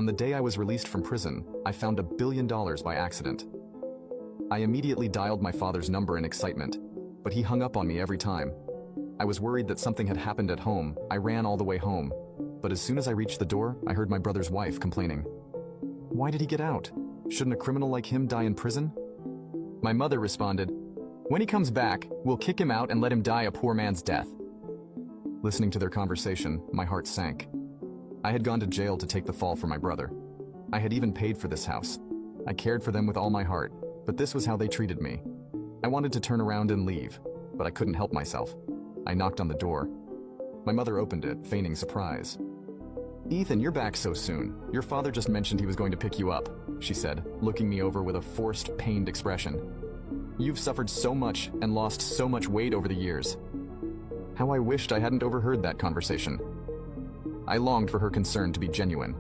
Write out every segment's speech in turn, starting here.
On the day I was released from prison, I found $1 billion by accident. I immediately dialed my father's number in excitement, but he hung up on me every time. I was worried that something had happened at home. I ran all the way home, but as soon as I reached the door, I heard my brother's wife complaining. Why did he get out? Shouldn't a criminal like him die in prison? My mother responded, when he comes back, we'll kick him out and let him die a poor man's death. Listening to their conversation, my heart sank. I had gone to jail to take the fall for my brother. I had even paid for this house. I cared for them with all my heart, but this was how they treated me. I wanted to turn around and leave, but I couldn't help myself. I knocked on the door. My mother opened it, feigning surprise. Ethan, you're back so soon. Your father just mentioned he was going to pick you up, she said, looking me over with a forced, pained expression. You've suffered so much and lost so much weight over the years. How I wished I hadn't overheard that conversation. I longed for her concern to be genuine.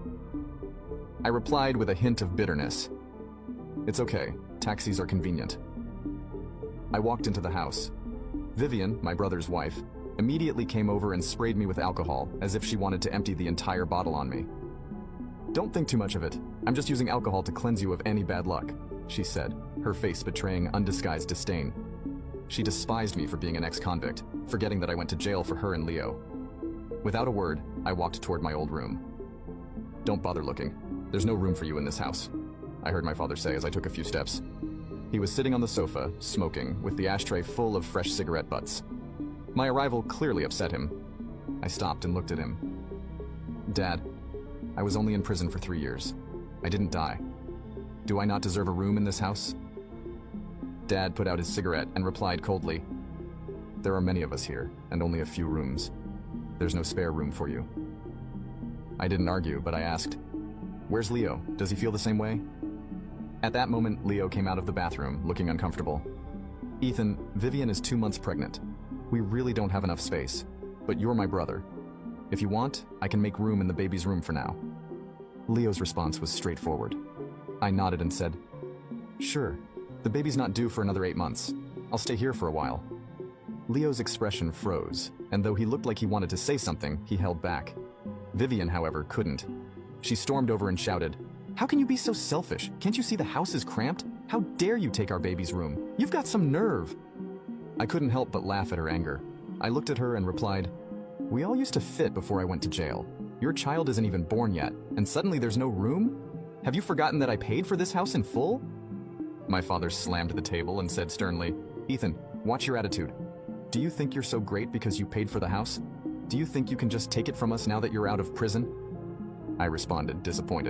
I replied with a hint of bitterness. It's okay, taxis are convenient. I walked into the house. Vivian, my brother's wife, immediately came over and sprayed me with alcohol as if she wanted to empty the entire bottle on me. Don't think too much of it. I'm just using alcohol to cleanse you of any bad luck, she said, her face betraying undisguised disdain. She despised me for being an ex-convict, forgetting that I went to jail for her and Leo. Without a word, I walked toward my old room. Don't bother looking. There's no room for you in this house, I heard my father say as I took a few steps. He was sitting on the sofa, smoking, with the ashtray full of fresh cigarette butts. My arrival clearly upset him. I stopped and looked at him. Dad, I was only in prison for 3 years. I didn't die. Do I not deserve a room in this house? Dad put out his cigarette and replied coldly, there are many of us here, and only a few rooms. There's no spare room for you. I didn't argue, but I asked, where's Leo? Does he feel the same way? At that moment, Leo came out of the bathroom, looking uncomfortable. Ethan, Vivian is 2 months pregnant. We really don't have enough space, but you're my brother. If you want, I can make room in the baby's room for now. Leo's response was straightforward. I nodded and said, sure, the baby's not due for another 8 months. I'll stay here for a while. Leo's expression froze, and though he looked like he wanted to say something, he held back. Vivian, however, couldn't. She stormed over and shouted, how can you be so selfish? Can't you see the house is cramped? How dare you take our baby's room? You've got some nerve. I couldn't help but laugh at her anger. I looked at her and replied, we all used to fit before I went to jail. Your child isn't even born yet, and suddenly there's no room? Have you forgotten that I paid for this house in full? My father slammed the table and said sternly, Ethan, watch your attitude. Do you think you're so great because you paid for the house? Do you think you can just take it from us now that you're out of prison? I responded, disappointed.